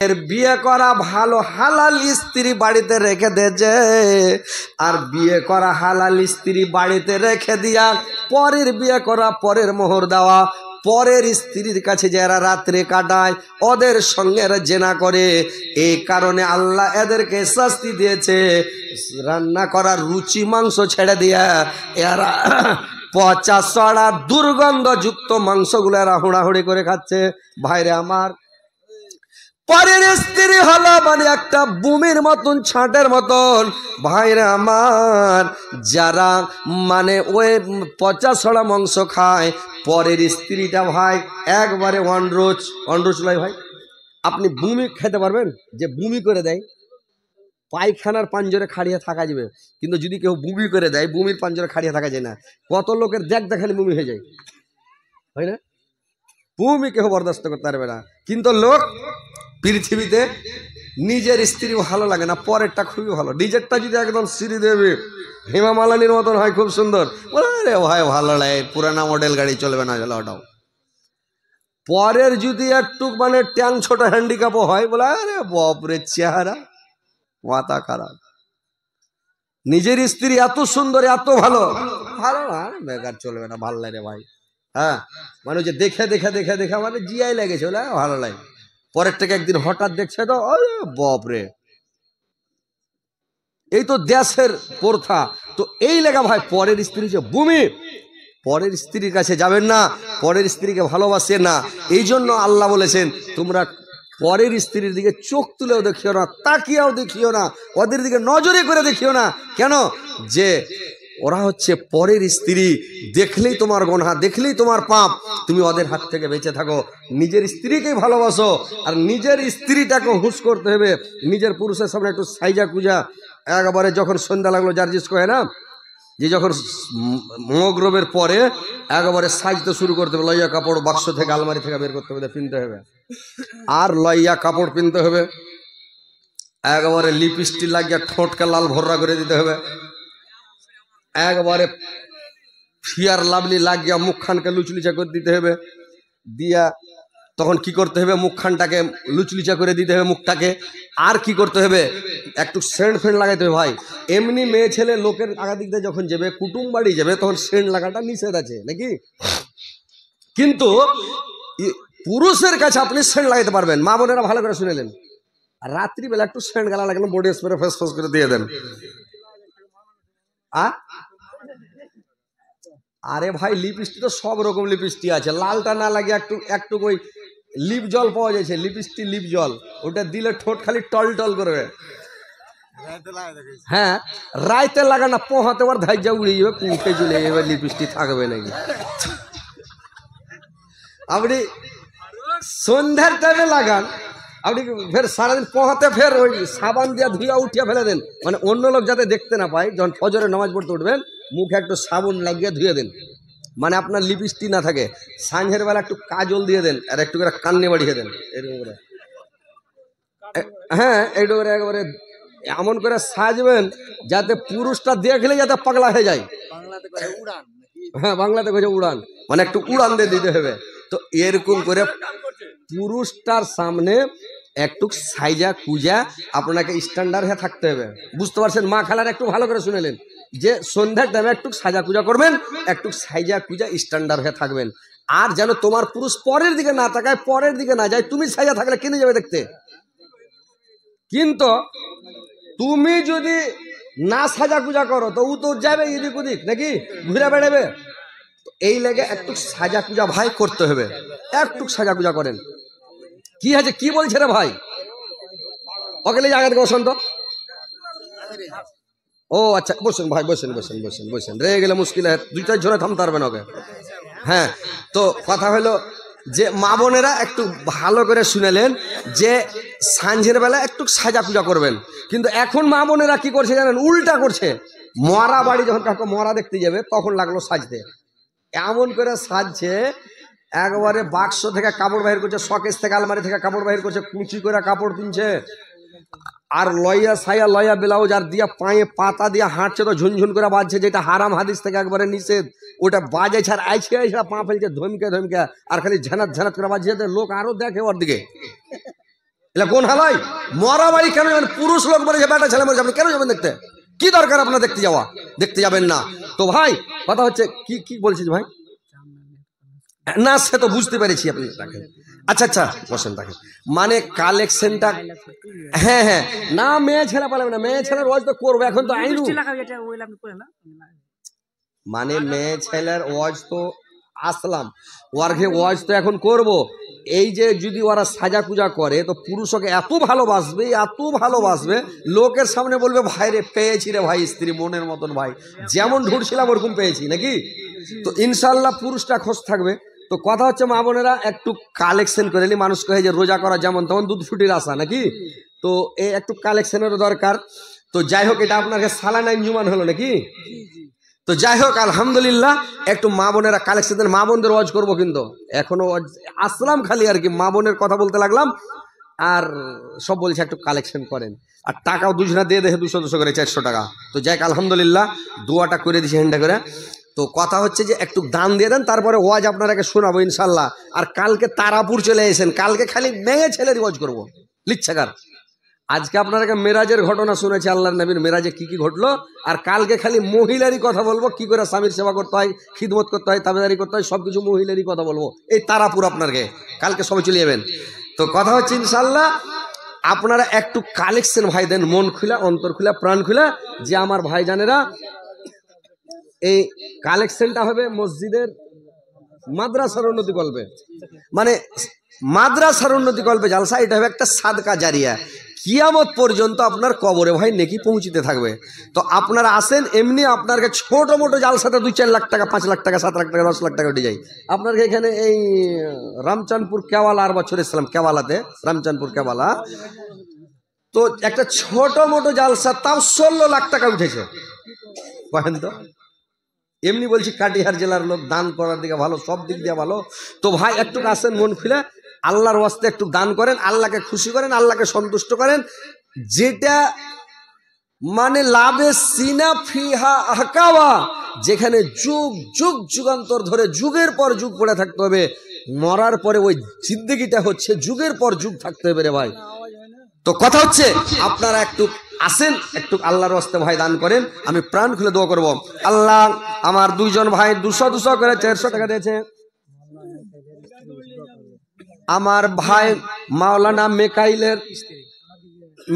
এর বিয়ে করা ভালো, হালাল স্ত্রী বাড়িতে রেখে দেছে। আর বিয়ে করা হালাল স্ত্রী বাড়িতে রেখে দিয়া পরের বিয়ে করা, পরের মোহর দেওয়া, পরের স্ত্রীর কাছে যারা রাত্রে কাটায় ওদের সঙ্গে জেনা করে। এই কারণে আল্লাহ এদেরকে শাস্তি দিয়েছে। রান্না করার রুচি মাংস ছেড়ে দিয়া এরা পচা সড়া দুর্গন্ধযুক্ত মাংসগুলো এরা হুড়াহুড়ি করে খাচ্ছে। ভাইরে আমার, পরের স্ত্রী হলো মানে একটা বুমির মতন, ছাঁটের মতন। ভাইরে আমার, যারা মানে ওই পচা ছড়া মাংস খায়, পরের স্ত্রীটা ভাই একবারে অনরোজ লয় ভাই। আপনি বুমি খেতে পারবেন? যে বুমি করে দেয়, পায়খানার পাঞ্জরে খাড়িয়ে থাকা যাবে, কিন্তু যদি কেউ বুমি করে দেয়, বুমির পাঞ্জরে খাড়িয়ে থাকা যায় না। কত লোকের দেখালি বুমি হয়ে যায়, হয় না? বুমি কেউ বরদাস্ত করতে পারবে না। কিন্তু লোক পৃথিবীতে নিজের স্ত্রী ভালো লাগে না, পরেরটা খুবই ভালো। নিজেরটা যদি একদম শ্রীদেবী হেমা মালিনীর মতন হয়, খুব সুন্দর, বলে আরে ভাই ভালো লাগে, পুরানা মডেল গাড়ি চলবে না, চলে ওটাও। পরের যদি একটু মানে ট্যাং ছোট হ্যান্ডিক্যাপও হয়, বলে আরে বাপরে চেহারা মাথা খারাপ। নিজের স্ত্রী এত সুন্দর, এত ভালো, ভালো না বেকার চলবে না, ভালো লাগে ভাই। হ্যাঁ, মানে যে দেখে দেখে দেখে দেখে মানে জিয়াই লেগেছে, বলে ভালো লাগে। পরের থেকে একদিন হঠাৎ দেখছে তো আরে বাপরে, এই তো দেশের প্রথা। তো এই লেগা ভাই পরের স্ত্রী যে বুমি, পরের স্ত্রীর কাছে যাবেন না, পরের স্ত্রীকে ভালোবাসে না। এই জন্য আল্লাহ বলেছেন তোমরা পরের স্ত্রীর দিকে চোখ তুলেও দেখিও না, তাকিয়াও দেখিও না, ওদের দিকে নজরে করে দেখিও না। কেন? যে ওরা হচ্ছে পরের স্ত্রী, দেখলেই তোমার গুনাহ, দেখলেই তোমার পাপ। তুমি ওদের হাত থেকে বেঁচে থাকো, নিজের স্ত্রীকেই ভালোবাসো। আর নিজের স্ত্রীটাকে হুঁশ করতে হবে। নিজের পুরুষের সামনে একটু সাইজা কুজা, একবারে যখন সন্ধ্যা লাগলো জার্জিস কয় না, যে যখন মগরবের পরে একবারে সাজতে শুরু করতে হবে, লইয়া কাপড় বাক্স থেকে আলমারি থেকে বের করতে হবে, কিনতে হবে, আর লইয়া কাপড় কিনতে হবে। একবারে লিপস্টিক লাগিয়ে ঠোঁটকে লাল ভর্রা করে দিতে হবে, একবারে ফিয়ার লাভলি লাগিয়া মুখখানকে লুচলিচা করে দিতে হবে। দিয়া তখন কি করতে হবে, মুখখানটাকে লুচলিচা করে দিতে হবে মুখটাকে। আর কি করতে হবে, একটু সেন্ট ফেন্ট লাগাইতে হবে ভাই। এমনি মেয়ে ছেলে লোকের আগাদিক দিয়ে যখন যাবে, কুটুম বাড়ি যাবে, তখন সেন্ট লাগাটা নিষেধ আছে নাকি? কিন্তু পুরুষের কাছে আপনি সেন্ট লাগাইতে পারবেন। মা বোনেরা ভালো করে শুনেলেন, আর রাত্রিবেলা একটু সেন্ট গালা লাগানো, বডি স্প্রে ফেস ফেস করে দিয়ে দেন। আরে ভাই লিপস্টিক তো সব রকম লিপস্টিক আছে, লালটা না লাগে একটু একটু ওই লিপ জল পাওয়া যাচ্ছে, লিপস্টিক লিপ জল, ওটা দিলে ঠোঁট খালি টল টল করবে। হ্যাঁ, রাইতে লাগানা পোহাতে আবার ধাইজা উড়ে যাবে, পুঁকে চলে যাবে, লিপস্টিক থাকবে নাকি। আপনি সন্ধ্যার টাইমে লাগান, আপনি ফের সারাদিন পোহাতে ফের ওই সাবান দিয়ে ধুয়া উঠিয়া ফেলে দেন, মানে অন্য লোক যাতে দেখতে না পায়। যখন ফজরে নামাজ পড়তে উঠবেন, মুখে একটু সাবুন লাগিয়ে ধুয়ে দেন, মানে আপনার লিপস্টিক না থাকে। সাঁঝের বেলা একটু কাজল দিয়ে দেন, আর একটু করে কান্নে বাড়িয়ে দেন, এরকম করে। হ্যাঁ, একটু করে একবারে এমন করে সাজবেন যাতে পুরুষটা দেখলে যাতে পাগলা হয়ে যায়। হ্যাঁ, বাংলাতে কইছে উড়ান, মানে একটু উড়ান দিয়ে দিতে হবে। তো এরকম করে পুরুষটার সামনে একটু সাইজা কুজা আপনাকে স্ট্যান্ডার্ড হয়ে থাকতে হবে, বুঝতে পারছেন? মা খালার একটু ভালো করে শুনেলেন যে সন্ধ্যার টাইমে একটু সাজা কুজা করবেন, একটু সাইজা কুজা স্ট্যান্ডার্ড হয়ে থাকবেন। আর যেন তোমার পুরুষ পরের দিকে না তাকায়, পরের দিকে না যায়। তুমি সাজা থাকলে কিনে যাবে দেখতে, কিন্তু তুমি যদি না সাজা কুজা করো তো ও তো যাবে এদিক ওদিক নাকি, ঘুরে বেড়াবে। এই লেগে একটু সাজা কুজা ভাই করতে হবে, একটু সাজা কুজা করেন। কি আছে, কি বলছে রে ভাই? ওকে জায়গা থেকে বসন্ত। ও আচ্ছা, বসেন ভাই, বসেন বসেন বসেন বসেন, রেগে গেলে মুশকিল হয়, দুইটা ঝরে থামতে পারবেন ওকে। হ্যাঁ, তো কথা হলো যে মা বোনেরা একটু ভালো করে শুনেলেন যে সাঁঝের বেলা একটু সাজা পূজা করবেন। কিন্তু এখন মা বোনেরা কি করছে জানেন, উল্টা করছে। মরা বাড়ি যখন কাউকে মরা দেখতে যাবে তখন লাগলো সাজতে, এমন করে সাজছে, একবারে বাক্স থেকে কাপড় বাহির করছে, শকেস থেকে আলমারি থেকে কাপড় বাহির করছে, কুচি করে কাপড় কিনছে, আর লইয়া সাইয়া লইয়া ব্লাউজ, আর দিয়া পায়ে পাতা দিয়ে হাঁটছে তো ঝুনঝুন করে বাজছে, যেটা হারাম হাদিস থেকে একবারে নিষেধ। ওটা বাজাইছে আর আইছে আইসা পা ফেলছে ধমকে ধমকে, আর খালি ঝানাত ঝানাত করে বাজছে, লোক আরো দেখে ওর দিকে। এটা কোন হালাই? মরা বাড়ি কেন যাবেন? পুরুষ লোক মরেছে, বেটা ছেলে মরেছে, আপনি কেন যাবেন দেখতে? কি দরকার আপনার দেখতে যাওয়া? দেখতে যাবেন না তো ভাই। কথা হচ্ছে কি কি বলছিস ভাই? না সে তো বুঝতে পেরেছি, আপনি রাখেন। আচ্ছা আচ্ছা বসেন, রাখেন। মানে কালেকশনটা, হ্যাঁ হ্যাঁ, না মেয়ে ছেলে পালাবে না, মেয়ে ছেলের ওয়াজ তো করবো এখন তো আইনু। মানে মেয়ে ছেলের ওয়াজ তো আসলাম, ওয়ার্ঘে ওয়াজ তো এখন করব। এই যে যদি ওরা সাজা পূজা করে তো পুরুষকে এত ভালোবাসবে, এত ভালোবাসবে, লোকের সামনে বলবে ভাই রে পেয়েছি রে ভাই স্ত্রী মনের মতন, ভাই যেমন ঢুরছিলাম ওরকম পেয়েছি নাকি। তো ইনশাল্লাহ পুরুষটা খোঁজ থাকবে। তো কথা হচ্ছে মা বোনেরা একটু কালেকশন করে নি, মানুষ কহে যে রোজা করা যেমন তেমন দুধ ফুটির আশা নাকি, তো এই একটু কালেকশনেরও দরকার। তো যাই হোক, এটা আপনাকে সালানা ইনজুমান হলো নাকি। তো যাই হোক আলহামদুলিল্লাহ, একটু মা বোনেরা কালেকশন দেন, মা বোনদের ওয়াজ করবো কিন্তু এখনো আসলাম খালি আর কি, মা বোনের কথা বলতে লাগলাম আর সব বলছে একটু কালেকশন করেন। আর টাকাও দুজনা দিয়ে দেখে 200 করে 400 টাকা। তো যাই আলহামদুলিল্লাহ, দোয়াটা করে দিছি হ্যান্ডা করে। তো কথা হচ্ছে যে একটু দান দিয়ে দেন, তারপরে ওয়াজ আপনারাকে শোনাবো ইনশাল্লাহ। আর কালকে তারাপুর চলে এসেন, কালকে খালি মেয়ে ছেলের ওয়াজ করবো লিচ্ছাকার। আজকে আপনারা মেরাজের ঘটনা শুনেছে, আল্লাহর নবীর মেরাজে কি কি ঘটলো, আর কালকে খালি মহিলারই কথা বলবো, কি করে স্বামীর সেবা করতে হয়, খিদমত করতে হয়, তাবেদারি করতে হয়, সবকিছু মহিলারই কথা বলবো। এই তারাপুর আপনাকে কালকে সবাই চলে যাবেন। তো কথা হচ্ছে ইনশাল্লাহ আপনারা একটু কালেকশন ভাই দেন, মন খুলা, অন্তর খুলা, প্রাণ খুলা, যে আমার ভাইজানেরা এই কালেকশনটা হবে মসজিদের মাদ্রাসার উন্নতি কল্পে, মানে মাদ্রাসার উন্নতি কল্পে জালসা। এটা হবে একটা সাদকা জারিয়া, কিয়ামত পর্যন্ত আপনার কবরে ভাই নেকি পৌঁছিতে থাকবে। তো আপনারা আসেন, এমনি আপনাকে ছোট মোটো জালসাতে 2-4 লাখ টাকা, 5 লাখ টাকা, 7 লাখ টাকা, 10 লাখ টাকা উঠে যায়। আপনাকে এখানে এই রামচাঁদপুর কেওয়ালা আর বছর এসেছিলাম, কেওয়ালাতে, রামচাঁদপুর কেওয়ালা, তো একটা ছোট মোটো জালসা তাও 16 লাখ টাকা উঠেছে। বলেন তো, এমনি বলছি কাটিহার জেলার লোক দান করার দিকে ভালো, সব দিক দিয়ে ভালো। তো ভাই একটু আসেন মন খুলে, আল্লাহর ওয়াস্তে একটু দান করেন, আল্লাহকে খুশি করেন, আল্লাহকে সন্তুষ্ট করেন। যেটা মানে লাভে সিনা ফিহা আহকাওয়া, যেখানে যুগ যুগ যুগান্তর ধরে যুগের পর যুগ পড়ে থাকতে হবে, মরার পরে ওই জিন্দেগিটা হচ্ছে যুগের পর যুগ থাকতে হবে রে ভাই। তো কথা হচ্ছে আপনারা একটু আসেন, একটু আল্লাহর ওয়াস্তে ভাই দান করেন, আমি প্রাণ খুলে দোয়া করব। আল্লাহ আমার 2 জন ভাই 200 করে 400 টাকা দিয়েছে। আমার ভাই মাওলানা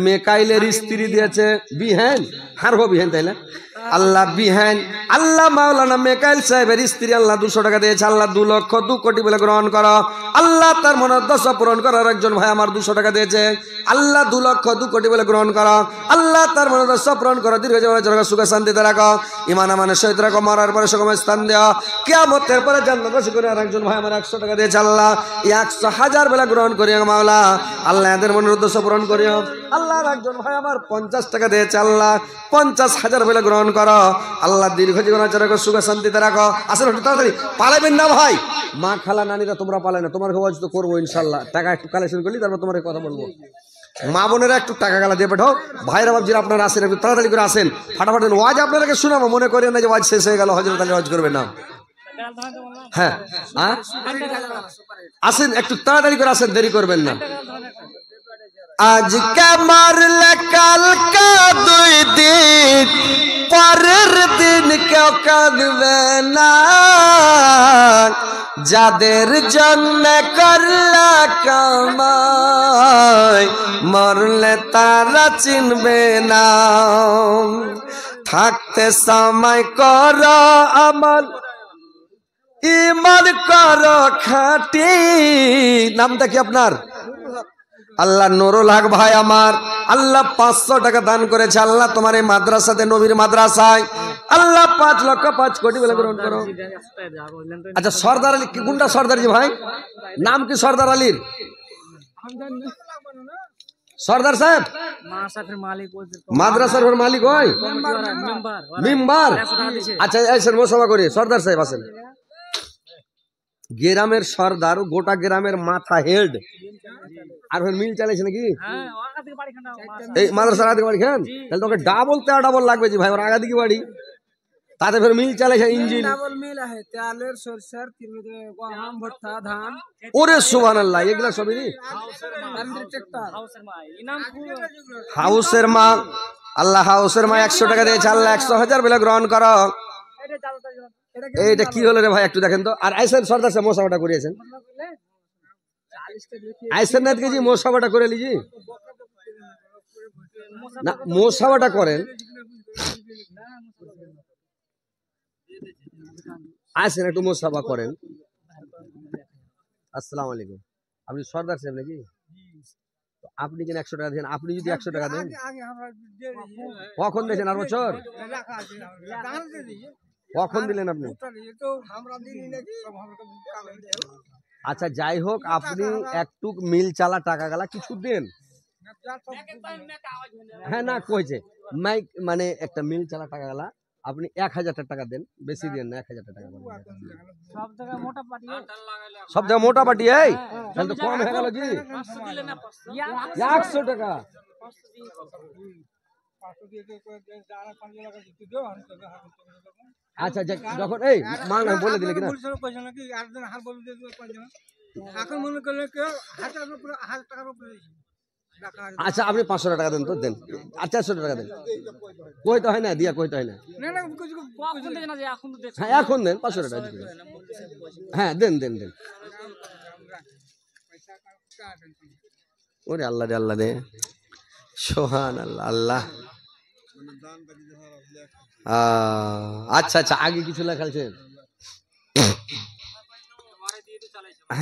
মেকাইলের স্ত্রী দিয়েছে বিহেন, হারবো বিহেন তাইলে আল্লাহ বিহেন, আল্লাহ মাওলানা মেকাইল সাহেবের স্ত্রী আল্লাহ 200 টাকা দিয়েছে। আল্লাহ 2 লক্ষ 2 কোটি বলে গ্রহণ করো। আল্লাহ তার মনের দশা পূরণ করার একজন ভাই আমার 200 টাকা দিয়েছে। আল্লাহ 2 লক্ষ 2 কোটি বলে গ্রহণ করো। আল্লাহ তার মনের দশা পূরণ করো, দীর্ঘ জীবনের জন্য সুখে শান্তিতে রাখো, ইমান আমানের সহিত রাখো, মরার পরে সুগম স্থান দেও, কিয়ামতের পরে জান্নাতবাসী করে। আর একজন ভাই আমার 100 টাকা দিয়েছে। আল্লাহ 100,000 বেলা গ্রহণ করিও মাওলা, আল্লাহ এদের মনের উদ্দেশ্য পূরণ করিও। আল্লাহ একজন ভাই আমার 50 টাকা দিয়েছে। আল্লাহ 50,000 বেলা গ্রহণ করো। আল্লাহ দীর্ঘ জীবন রাখো, সুখে শান্তিতে রাখো। আসলে একটু তাড়াতাড়ি পালাবেন না ভাই, মা খালা নানিরা তোমরা পালাই না, তোমার খবর তো করবো ইনশাল্লাহ। টাকা একটু কালেকশন করলি তারপর তোমার কথা বলবো। মা বোনেরা একটু টাকা গালা দিয়ে পাঠাও, ভাইরা বাবজিরা আপনারা আসেন, একটু তাড়াতাড়ি করে আসেন, ফাটাফাটি ওয়াজ আপনাদেরকে শোনাবো, মনে করেন না যে ওয়াজ শেষ হয়ে গেল, হযরত আলী ওয়াজ করবেন না। হ্যাঁ আসেন, একটু তাড়াতাড়ি করে আসেন, দেরি করবেন না। আজকে মারলে কালকে 2 দিন, পরের দিন কেউ কাঁদবে না, যাদের জন্য করলা কামাই মরলে তারা চিনবে না। থাকতে সময় করো আমল, ইমান করো খাঁটি। নামটা কি আপনার? আল্লাহ নুরুল হক ভাই আমার, আল্লাহ 500 টাকা দান করেছে। আল্লাহ তোমার এই মাদ্রাসাতে, নবীর মাদ্রাসায় আল্লাহ 5 লক্ষ 5 কোটি বলে গ্রহণ করো। আচ্ছা সর্দার আলী কোনটা সর্দারজি ভাই? নাম কি সর্দার আলীর? সর্দার সাহেব মাদ্রাসার মালিক হয় মেম্বার। আচ্ছা এসেন মোসভা করি, সর্দার সাহেব আসেন। গ্রামের সর্দার, গোটা গ্রামের মাথা হেড, আর মিল চালাইছে নাকি এই মাদ্রাসার আগে বাড়ি খান, তাহলে তোকে ডাবল তে ডাবল লাগবে জি ভাই, ওর আগা দিকে বাড়ি। তাতে ফের মিল চালাইছে ইঞ্জিন ডাবল মিল আছে তেলের সরষের তিরমিতে গম ভুট্টা ধান ওরে সুবহানাল্লাহ এগুলা সবই ট্রাক্টর হাউসের মা আল্লাহ হাউসের মা 100 টাকা দিয়েছে আল্লাহ 100,000 বলে গ্রহণ করো এইটা কি হলো রে ভাই একটু দেখেন তো আর আইসেন সর্দার সে মোসাবাটা করিয়েছেন আইসেন না কেজি মোসাবাটা করে লিজি না মোসাবাটা করেন আসেন একটু মোসাফা করেন আসসালামু আলাইকুম আপনি সর্দার সাহেব নাকি আপনি কেন 100 টাকা দেন আপনি যদি 100 টাকা দেন কখন দিয়েছেন আর বছর কখন দিলেন আপনি আচ্ছা যাই হোক আপনি একটু মিল চালা টাকা গালা কিছু দেন হ্যাঁ না কইছে মাইক মানে একটা মিল চালা টাকা গালা আপনি 1000 টাকা দেন বেশি দেন না 1000 টাকা সব জায়গায় মোটা পাটি এই তাহলে তো কম হয়ে গেল কি 100 টাকা আচ্ছা যখন এই মাল না বলে দিলে কিনা এখন মনে করলে কেউ 1000 টাকার উপরে আচ্ছা আপনি 500 টাকা দেন তো দেন আর 400 টাকা দেন কইতে হয় না দিয়া কইতে হয় না হ্যাঁ এখন দেন 500 টাকা হ্যাঁ দেন দেন দেন ওরে আল্লাহ রে আল্লাহ রে সুবহানাল্লাহ আল্লাহ আচ্ছা আচ্ছা আগে কিছু লেখালছেন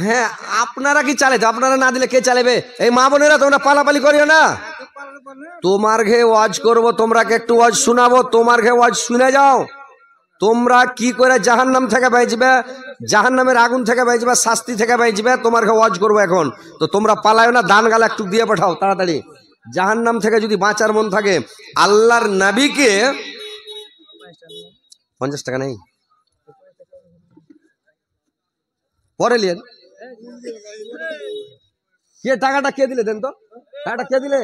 হ্যাঁ আপনারা কি চালাইতে আপনারা না দিলে কে চালাবে এই মা বোনেরা তোমরা পালাপালি করিও না তোমার ঘে ওয়াজ করব তোমরাকে একটু ওয়াজ শোনাবো তোমার ঘে ওয়াজ শুনে যাও তোমরা কি করে জাহান্নাম থেকে বাঁচবে জাহান্নামের আগুন থেকে বাঁচবে শাস্তি থেকে বাঁচবে তোমার ঘে ওয়াজ করবো এখন তো তোমরা পালায়ও না দান গালা একটু দিয়ে পাঠাও তাড়াতাড়ি জাহান্নাম থেকে যদি বাঁচার মন থাকে আল্লাহর নবীকে 50 টাকা নেই পরে লিয়েন কে টাকাটা কে দিলে দেন তো টাকাটা কে দিলে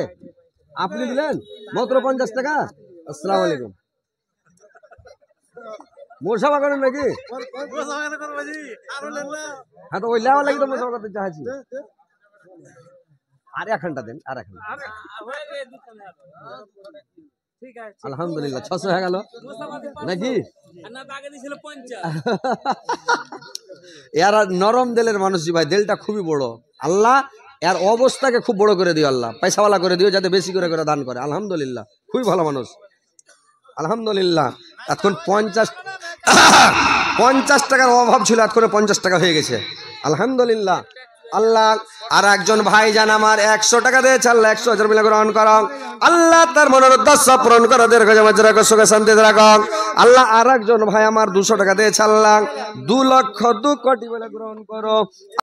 আপনি দিলেন মাত্র 50 টাকা আসসালামু আলাইকুম মোসাফা করেন নাকি হ্যাঁ তো ওই লেওয়া লাগি তো মোসাফা করতে চাইছি আর 1 ঘন্টা দেন আর 1 ঘন্টা আলহামদুলিল্লাহ 600 হয়ে গেল নাকি এরা নরম দিলের মানুষ ভাই দিলটা খুবই বড় আল্লাহ এর অবস্থাকে খুব বড় করে দিও আল্লাহ পয়সাওয়ালা করে দিও যাতে বেশি করে দান করে আলহামদুলিল্লাহ খুবই ভালো মানুষ আলহামদুলিল্লাহ এখন 50 টাকার অভাব ছিল এখন 50 টাকা হয়ে গেছে আলহামদুলিল্লাহ আল্লাহ আর একজন ভাই জান আমার 100 টাকা দিয়েছে আল্লাহ 100,000 মিলে গ্রহণ করো আল্লাহ তার মনের উদ্দেশ্য পূরণ করো দীর্ঘ জীবন রাখো সুখে শান্তিতে রাখো আল্লাহ আর একজন ভাই আমার 200 টাকা দিয়েছে আল্লাহ 2 লক্ষ 2 কোটি মিলে গ্রহণ করো